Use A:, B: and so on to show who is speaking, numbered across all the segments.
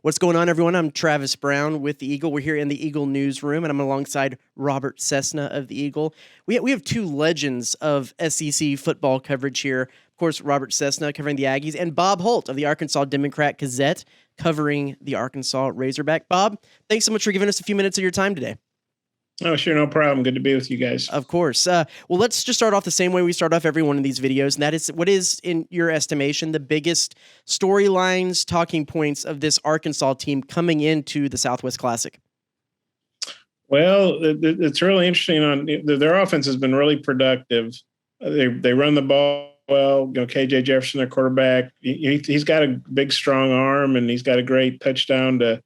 A: What's going on, everyone? I'm Travis Brown with the Eagle. We're here in the Eagle newsroom, and I'm alongside Robert Cessna of the Eagle. We have two legends of SEC football coverage here. Of course, Robert Cessna covering the Aggies, and Bob Holt of the Arkansas Democrat-Gazette covering the Arkansas Razorback. Bob, thanks so much for giving us a few minutes of your time today.
B: Oh, sure. No problem. Good to be with you guys.
A: Of course. Well, let's just start off the same way we start off every one of these videos, and that is, what is, in your estimation, the biggest storylines, talking points of this Arkansas team coming into the Southwest Classic?
B: Well, it's really interesting. Their offense has been really productive. They run the ball well. KJ Jefferson, their quarterback, he's got a big, strong arm, and he's got a great touchdown to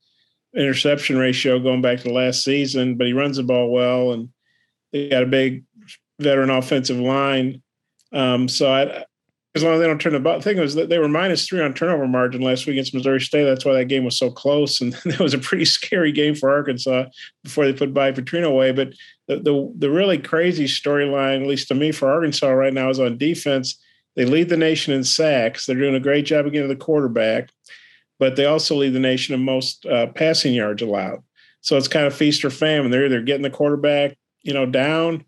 B: interception ratio going back to the last season, but he runs the ball well, and they got a big veteran offensive line. As long as they don't turn the ball, the thing was that they were -3 on turnover margin last week against Missouri State. That's why that game was so close, and that was a pretty scary game for Arkansas before they put Bobby Petrino away. But the really crazy storyline, at least to me, for Arkansas right now is on defense. They lead the nation in sacks. They're doing a great job again of the quarterback, but they also lead the nation in most passing yards allowed. So it's kind of feast or famine. They're either getting the quarterback, down,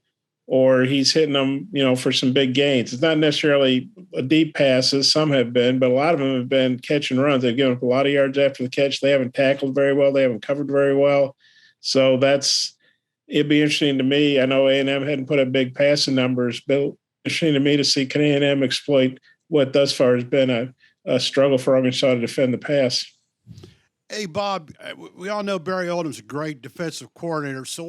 B: or he's hitting them, for some big gains. It's not necessarily a deep passes. Some have been, but a lot of them have been catch and runs. They've given up a lot of yards after the catch. They haven't tackled very well. They haven't covered very well. So it'd be interesting to me. I know A&M hadn't put up big passing numbers, but interesting to me to see, can A&M exploit what thus far has been a struggle for Arkansas to defend the pass.
C: Hey, Bob, we all know Barry Odom's a great defensive coordinator. So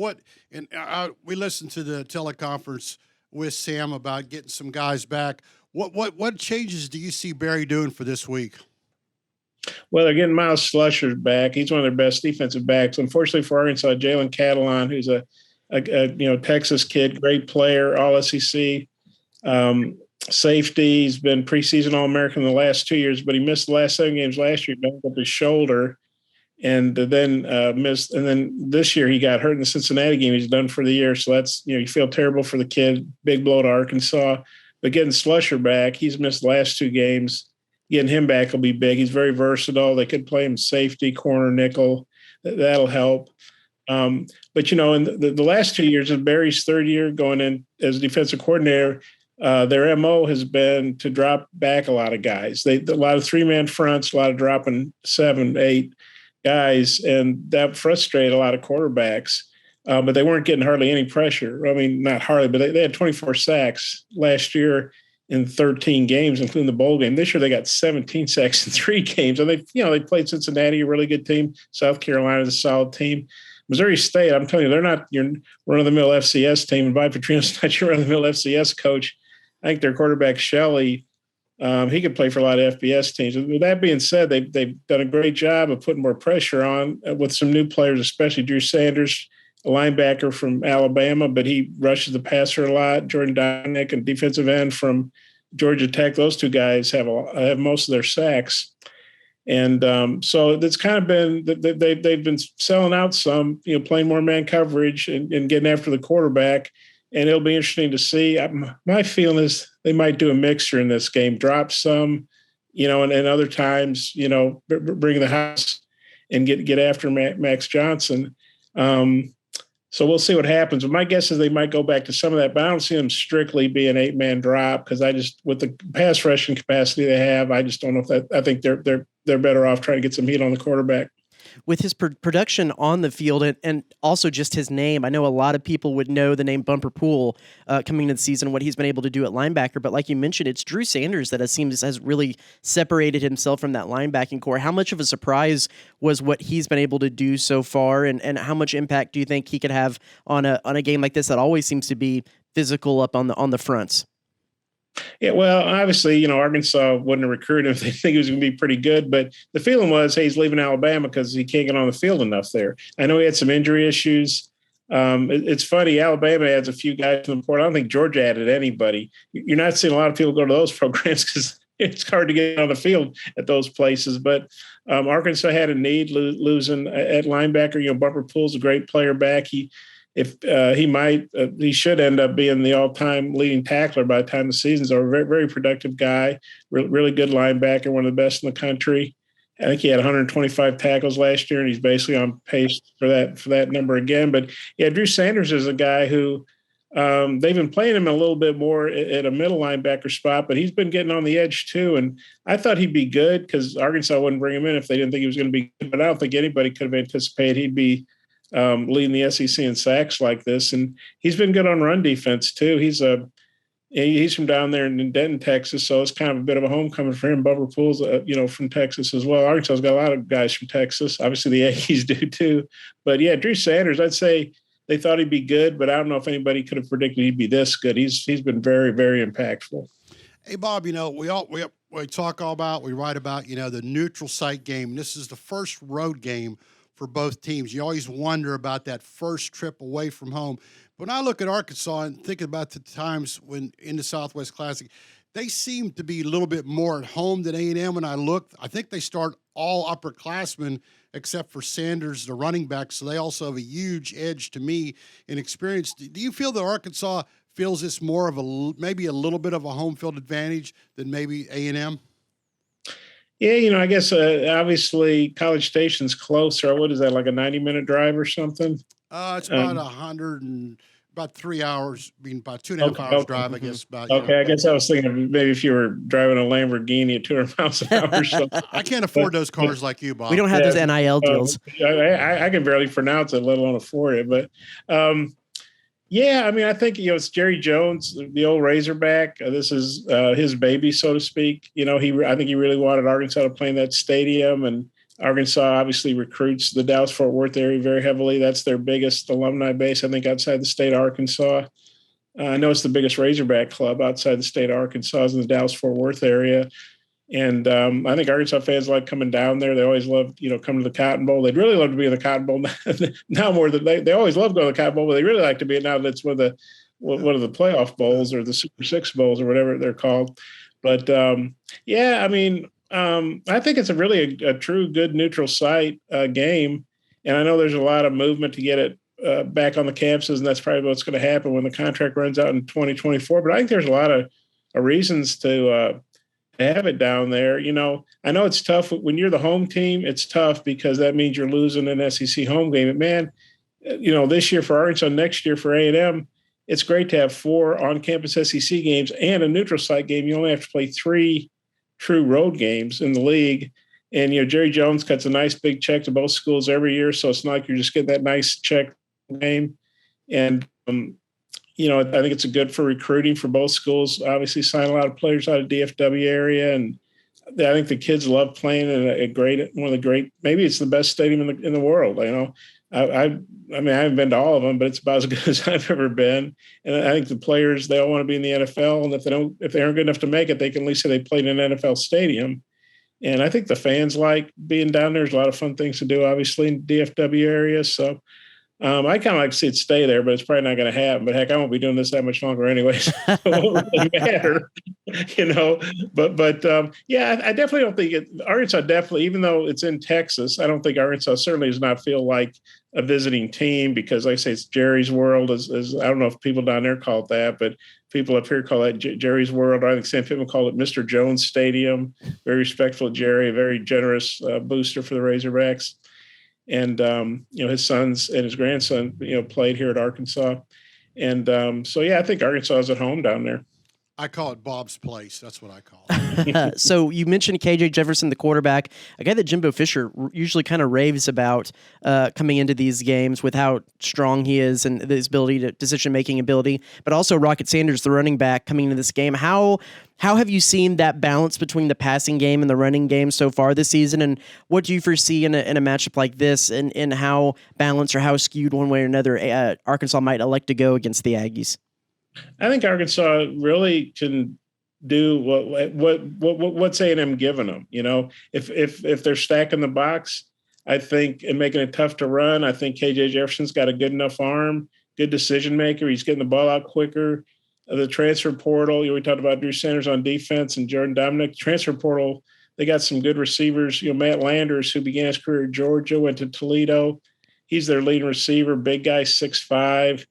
C: we listened to the teleconference with Sam about getting some guys back. What changes do you see Barry doing for this week?
B: Well, they're getting Miles Slusher back. He's one of their best defensive backs. Unfortunately for Arkansas, Jalen Catalon, who's a Texas kid, great player, all SEC. Safety. He's been preseason All-American the last 2 years, but he missed the last 7 games last year, banged up his shoulder, and then missed. And then this year he got hurt in the Cincinnati game. He's done for the year. So that's, you feel terrible for the kid. Big blow to Arkansas. But getting Slusher back, he's missed the last 2 games. Getting him back will be big. He's very versatile. They could play him safety, corner, nickel. That'll help. But, in the last 2 years of Barry's third year going in as a defensive coordinator, their MO has been to drop back a lot of guys. A lot of 3-man fronts, a lot of dropping 7, 8 guys, and that frustrated a lot of quarterbacks. But they weren't getting hardly any pressure. I mean, not hardly, but they had 24 sacks last year in 13 games, including the bowl game. This year they got 17 sacks in 3 games, and they played Cincinnati, a really good team. South Carolina is a solid team. Missouri State, I'm telling you, they're not your run-of-the-mill FCS team, and Bobby Petrino's not your run-of-the-mill FCS coach. I think their quarterback, Shelley, he could play for a lot of FBS teams. With that being said, they've done a great job of putting more pressure on with some new players, especially Drew Sanders, a linebacker from Alabama, but he rushes the passer a lot. Jordan Dynick, a defensive end from Georgia Tech. Those 2 guys have most of their sacks. And so it's kind of been they've been selling out some, playing more man coverage and getting after the quarterback. And it'll be interesting to see. My feeling is they might do a mixture in this game, drop some, and other times, bring the house and get after Max Johnson. So we'll see what happens. But my guess is they might go back to some of that. But I don't see them strictly be an 8-man drop because with the pass rushing capacity they have, I just don't know if that. I think they're better off trying to get some heat on the quarterback.
A: With his production on the field and also just his name, I know a lot of people would know the name Bumper Pool coming into the season, what he's been able to do at linebacker. But like you mentioned, it's Drew Sanders that has really separated himself from that linebacking core. How much of a surprise was what he's been able to do so far, and how much impact do you think he could have on a game like this that always seems to be physical up on the fronts?
B: Yeah, well, obviously, Arkansas wouldn't have recruited him if they think he was going to be pretty good. But the feeling was, hey, he's leaving Alabama because he can't get on the field enough there. I know he had some injury issues. It's funny, Alabama adds a few guys in the portal. I don't think Georgia added anybody. You're not seeing a lot of people go to those programs because it's hard to get on the field at those places. But Arkansas had a need losing at linebacker. Bumper Pool's a great player back. He should end up being the all-time leading tackler by the time the season's over. Very, very productive guy, really good linebacker, one of the best in the country. I think he had 125 tackles last year, and he's basically on pace for that number again. But yeah, Drew Sanders is a guy who they've been playing him a little bit more at a middle linebacker spot, but he's been getting on the edge too. And I thought he'd be good because Arkansas wouldn't bring him in if they didn't think he was going to be good. But I don't think anybody could have anticipated he'd be leading the SEC in sacks like this. And he's been good on run defense too. He's from down there in Denton, Texas, so it's kind of a bit of a homecoming for him. Bumper Pool's, from Texas as well. Arkansas's got a lot of guys from Texas. Obviously, the Aggies do too. But yeah, Drew Sanders, I'd say they thought he'd be good, but I don't know if anybody could have predicted he'd be this good. He's been very, very impactful.
C: Hey, Bob, we talk all about, we write about, the neutral site game. This is the first road game for both teams. You always wonder about that first trip away from home. When I look at Arkansas and think about the times when in the Southwest Classic, they seem to be a little bit more at home than A&M. When I looked, I think they start all upperclassmen except for Sanders, the running back. So they also have a huge edge to me in experience. Do you feel that Arkansas feels this more of maybe a little bit of a home field advantage than maybe A&M?
B: Yeah, I guess obviously College Station's closer. What is that, like a 90-minute drive or something?
C: It's about about 3 hours, about 2.5 hours drive, I guess.
B: I guess I was thinking maybe if you were driving a Lamborghini at 200 miles an hour or something.
C: I can't afford those cars like you, Bob.
A: We don't have those NIL deals.
B: I can barely pronounce it, let alone afford it. But I think, it's Jerry Jones, the old Razorback. This is his baby, so to speak. I think he really wanted Arkansas to play in that stadium, and Arkansas obviously recruits the Dallas-Fort Worth area very heavily. That's their biggest alumni base, I think, outside the state of Arkansas. I know it's the biggest Razorback club outside the state of Arkansas in the Dallas-Fort Worth area. And I think Arkansas fans like coming down there. They always love, coming to the Cotton Bowl. They'd really love to be in the Cotton Bowl now more than they always love going to the Cotton Bowl, but they really like to be it now that it's one of the playoff bowls or the Super Six bowls or whatever they're called. But I think it's a true good neutral site game. And I know there's a lot of movement to get it back on the campuses, and that's probably what's going to happen when the contract runs out in 2024. But I think there's a lot of reasons to have it down there. I know it's tough when you're the home team. It's tough because that means you're losing an SEC home game. And man, this year for Arkansas, next year for A&M, it's great to have 4 on-campus SEC games and a neutral site game. You only have to play 3 true road games in the league. And, Jerry Jones cuts a nice big check to both schools every year. So it's not like you're just getting that nice check game. And, I think it's good for recruiting for both schools. Obviously sign a lot of players out of DFW area. And I think the kids love playing in one of the great, maybe it's the best stadium in the world. I haven't been to all of them, but it's about as good as I've ever been. And I think the players, they all want to be in the NFL. And if they aren't good enough to make it, they can at least say they played in an NFL stadium. And I think the fans like being down there. There's a lot of fun things to do, obviously, in the DFW area. So I kind of like to see it stay there, but it's probably not going to happen. But heck, I won't be doing this that much longer anyways. It won't really matter, But I definitely don't think Arkansas definitely, even though it's in Texas, I don't think Arkansas certainly does not feel like a visiting team because, like I say, it's Jerry's World. As I don't know if people down there call it that, but people up here call that Jerry's World. I think Sam Pittman called it Mr. Jones Stadium. Very respectful of Jerry, a very generous booster for the Razorbacks. And, his sons and his grandson, played here at Arkansas. And I think Arkansas is at home down there.
C: I call it Bob's Place. That's what I call it.
A: So you mentioned KJ Jefferson, the quarterback, a guy that Jimbo Fisher usually kind of raves about coming into these games with how strong he is and his decision-making ability, but also Rocket Sanders, the running back, coming into this game. How have you seen that balance between the passing game and the running game so far this season, and what do you foresee in a matchup like this, and how balanced or how skewed one way or another Arkansas might elect to go against the Aggies?
B: I think Arkansas really can do what's A&M giving them. If they're stacking the box, I think, and making it tough to run, I think KJ Jefferson's got a good enough arm, good decision maker. He's getting the ball out quicker. The transfer portal, we talked about Drew Sanders on defense and Jordan Dominic. Transfer portal, they got some good receivers. Matt Landers, who began his career at Georgia, went to Toledo. He's their leading receiver, big guy, 6'5",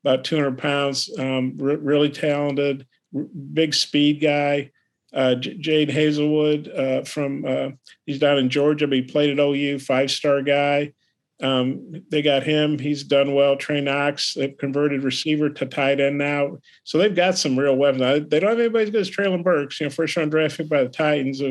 B: about 200 pounds, really talented, big speed guy. Jade Hazelwood he's down in Georgia, but he played at OU, 5-star guy. They got him. He's done well. Trey Knox, they've converted receiver to tight end now. So they've got some real weapons. They don't have anybody as good as Traylon Burks, first round draft pick by the Titans.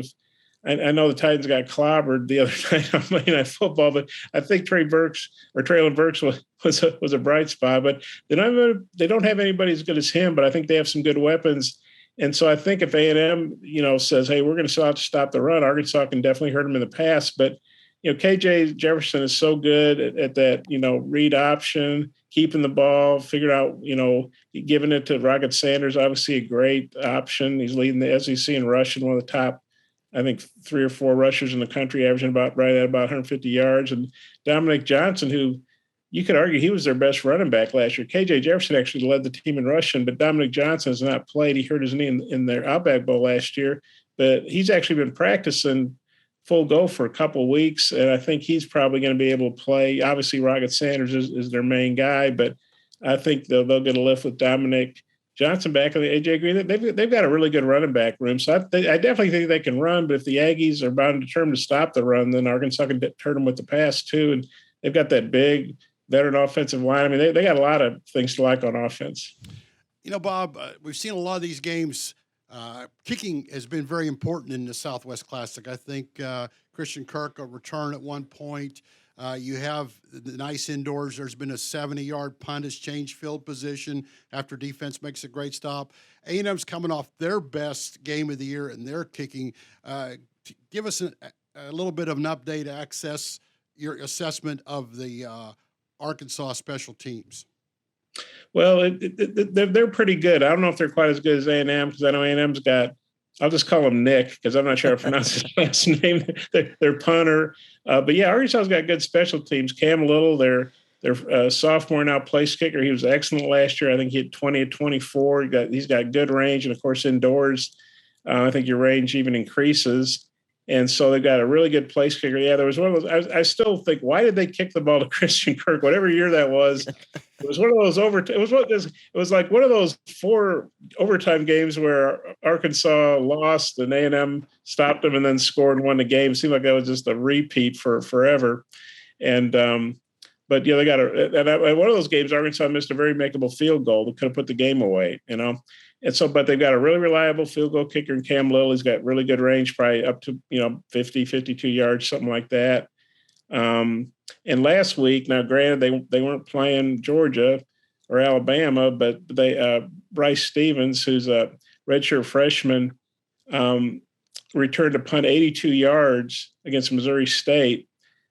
B: I know the Titans got clobbered the other night on Monday Night Football, but I think Traylon Burks was a bright spot. But they don't have anybody as good as him. But I think they have some good weapons. And so I think if A&M, says, hey, we're going to stop the run, Arkansas can definitely hurt them in the past. But KJ Jefferson is so good at that, read option, keeping the ball, figured out, giving it to Rocket Sanders, obviously a great option. He's leading the SEC in rushing, one of the top, I think, 3 or 4 rushers in the country, averaging right at about 150 yards. And Dominic Johnson, who you could argue he was their best running back last year. KJ Jefferson actually led the team in rushing, but Dominic Johnson has not played. He hurt his knee in their Outback Bowl last year, but he's actually been practicing full go for a couple of weeks, and I think he's probably going to be able to play. Obviously, Rocket Sanders is their main guy, but I think they'll get a lift with Dominic Johnson back on the AJ Green. They've got a really good running back room, so I definitely think they can run. But if the Aggies are bound and determined to stop the run, then Arkansas can turn them with the pass too. And they've got that big veteran offensive line. I mean, they got a lot of things to like on offense.
C: Bob, we've seen a lot of these games. Kicking has been very important in the Southwest Classic. I think Christian Kirk will return at one point. You have the nice indoors. There's been a 70-yard punt has changed field position after defense makes a great stop. A&M's coming off their best game of the year and their kicking. Give us a little bit of an update, access your assessment of the Arkansas special teams.
B: Well, they're pretty good. I don't know if they're quite as good as A&M because I know A&M's got, I'll just call him Nick because I'm not sure how to pronounce his last name. Their punter. But yeah, Arkansas's got good special teams. Cam Little, their sophomore now place kicker. He was excellent last year. I think he had 20 of 24. He's got good range. And of course, indoors, I think your range even increases. And so they've got a really good place kicker. Yeah, there was one of those. I still think, why did they kick the ball to Christian Kirk? Whatever year that was, it was one of those it was like one of those 4 overtime games where Arkansas lost and A&M stopped them and then scored and won the game. It seemed like that was just a repeat for forever. And but yeah, they got one of those games. Arkansas missed a very makeable field goal that could have put the game away. And so, but they've got a really reliable field goal kicker in Cam Little. He's got really good range, probably up to 50, 52 yards, something like that. And last week, now granted they weren't playing Georgia or Alabama, but they Bryce Stevens, who's a redshirt freshman, returned to punt 82 yards against Missouri State.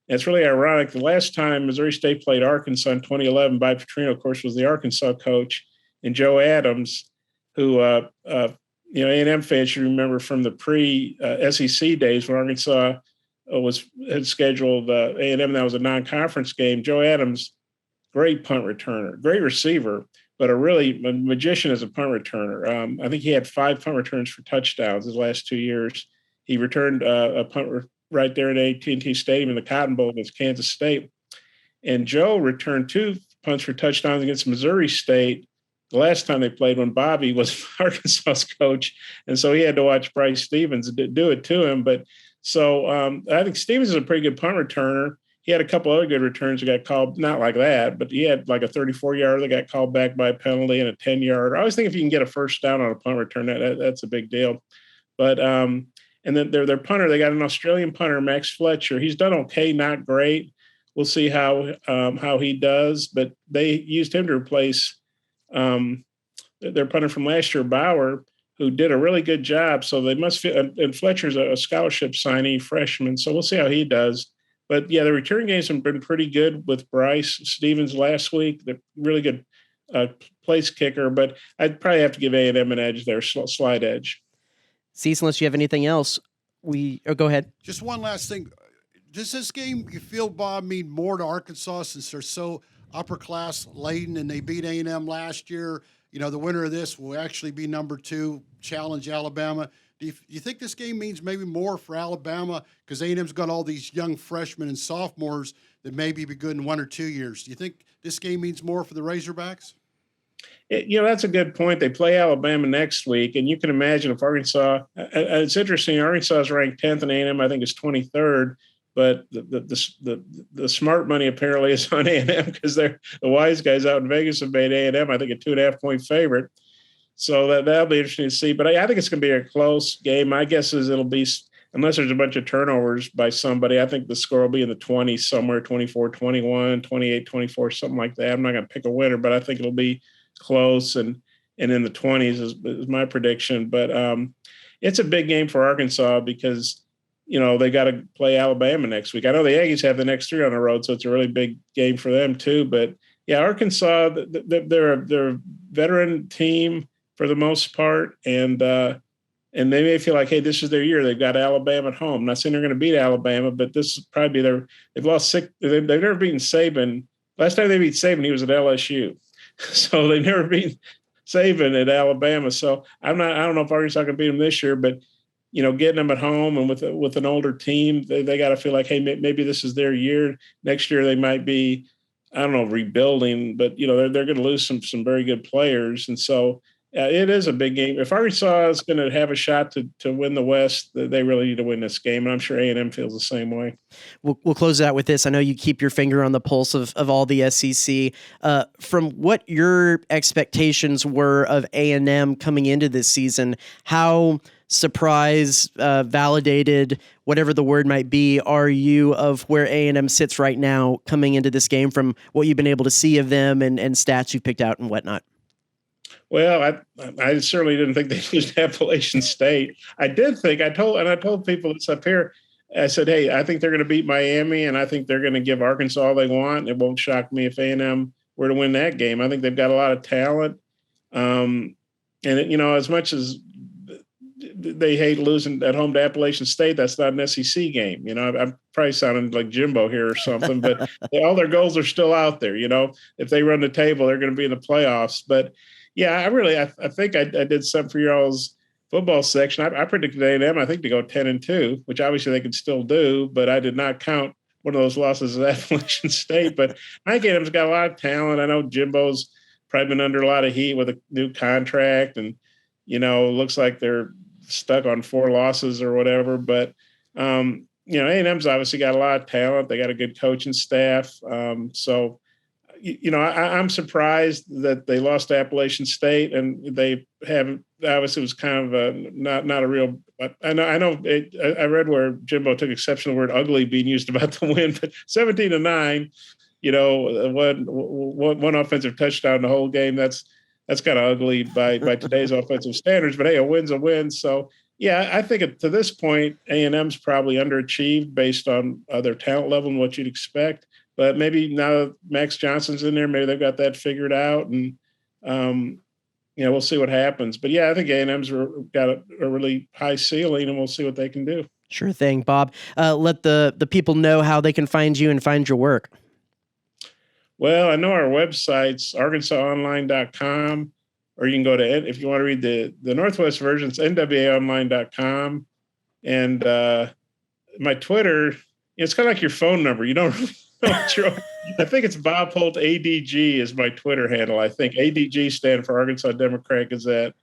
B: And it's really ironic. The last time Missouri State played Arkansas in 2011, Bob Petrino, of course, was the Arkansas coach, and Joe Adams, who A&M fans should remember from the pre-SEC days when Arkansas had scheduled A&M. That was a non-conference game. Joe Adams, great punt returner, great receiver, but a magician as a punt returner. I think he had 5 punt returns for touchdowns his last 2 years. He returned a punt right there at AT&T Stadium in the Cotton Bowl against Kansas State. And Joe returned 2 punts for touchdowns against Missouri State the last time they played when Bobby was Arkansas's coach. And so he had to watch Bryce Stevens do it to him. But so I think Stevens is a pretty good punt returner. He had a couple other good returns that got called, not like that, but he had like a 34-yarder that got called back by a penalty and a 10-yarder. I always think if you can get a first down on a punt return, that's a big deal. But and then their punter, they got an Australian punter, Max Fletcher. He's done okay, not great. We'll see how he does. But they used him to replace their punter from last year, Bauer, who did a really good job. So they must feel, and Fletcher's a scholarship signee freshman. So we'll see how he does. But yeah, the return games have been pretty good with Bryce Stevens last week. The really good place kicker, but I'd probably have to give A&M an edge there, slight edge.
A: Cease, unless you have anything else, go ahead.
C: Just one last thing. Does this game, you feel, Bob, mean more to Arkansas since they're so upper class laden and they beat A&M last year? The winner of this will actually be number 2, challenge Alabama. Do you think this game means maybe more for Alabama because A&M's got all these young freshmen and sophomores that maybe be good in 1 or 2 years? Do you think this game means more for the Razorbacks?
B: That's a good point. They play Alabama next week, and you can imagine if Arkansas. It's interesting. Arkansas is ranked 10th, and A&M I think is 23rd. But the smart money apparently is on A&M because they're the wise guys out in Vegas have made A&M I think a 2.5-point favorite. So that'll be interesting to see. But I think it's going to be a close game. My guess is it'll be, unless there's a bunch of turnovers by somebody, I think the score will be in the 20s somewhere, 24-21, 28-24, something like that. I'm not going to pick a winner, but I think it'll be close and in the 20s is my prediction. But it's a big game for Arkansas because they got to play Alabama next week. I know the Aggies have the next 3 on the road, so it's a really big game for them too. But yeah, Arkansas, they're a veteran team for the most part, and they may feel like, hey, this is their year. They've got Alabama at home. I'm not saying they're going to beat Alabama, but this is probably they've lost 6. They've never beaten Saban. Last time they beat Saban, he was at LSU. So they never beat Saban at Alabama. So I don't know if Arkansas can beat them this year, but getting them at home and with an older team, they got to feel like, hey, maybe this is their year. Next year they might be, I don't know, rebuilding, but they're going to lose some very good players, and so it is a big game. If Arkansas is going to have a shot to win the West, they really need to win this game, and I'm sure A&M feels the same way.
A: We'll close it out with this. I know you keep your finger on the pulse of all the SEC. From what your expectations were of A&M coming into this season, how surprised, validated, whatever the word might be, are you of where A&M sits right now coming into this game from what you've been able to see of them and stats you've picked out and whatnot?
B: Well, I certainly didn't think they'd lose to Appalachian State. I told people this up here. I said, hey, I think they're going to beat Miami, and I think they're going to give Arkansas all they want. It won't shock me if A&M were to win that game. I think they've got a lot of talent. And as much as they hate losing at home to Appalachian State, that's not an SEC game. I'm probably sounding like Jimbo here or something, but all their goals are still out there. If they run the table, they're going to be in the playoffs. But yeah, I think I did something for y'all's football section. I predicted A&M, I think, to go 10-2, which obviously they could still do, but I did not count one of those losses at Appalachian State. But I think A&M's got a lot of talent. I know Jimbo's probably been under a lot of heat with a new contract, and looks like they're stuck on 4 losses or whatever. But A&M's obviously got a lot of talent. They got a good coaching staff. So I'm surprised that they lost to Appalachian State, and they haven't. Obviously, it was kind of not a real. I know. I read where Jimbo took exception to the word "ugly" being used about the win, but 17-9. One offensive touchdown the whole game. That's kind of ugly by today's offensive standards. But hey, a win's a win. So yeah, I think to this point, A&M's probably underachieved based on their talent level and what you'd expect. But maybe now that Max Johnson's in there, maybe they've got that figured out, and we'll see what happens. But yeah, I think A&M's got a really high ceiling, and we'll see what they can do.
A: Sure thing, Bob. Let the people know how they can find you and find your work.
B: Well, I know our website's arkansasonline.com, or you can go to, if you want to read the Northwest version, it's nwaonline.com. And my Twitter, it's kind of like your phone number. You don't really know what you're on. I think it's Bob Holt ADG is my Twitter handle. I think ADG stand for Arkansas Democrat Gazette.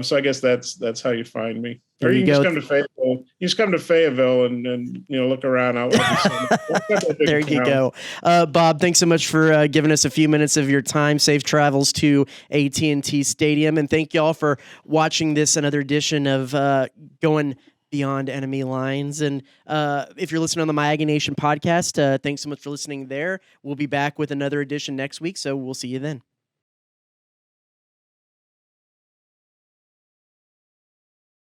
B: So I guess that's how you find me. Or you can just come to Fayetteville. You just come to Fayetteville and look around.
A: There you go, Bob. Thanks so much for giving us a few minutes of your time. Safe travels to AT&T Stadium, and thank you all for watching this another edition of Going Beyond Enemy Lines. And if you're listening on the My Aggie Nation podcast, thanks so much for listening there. We'll be back with another edition next week, so we'll see you then.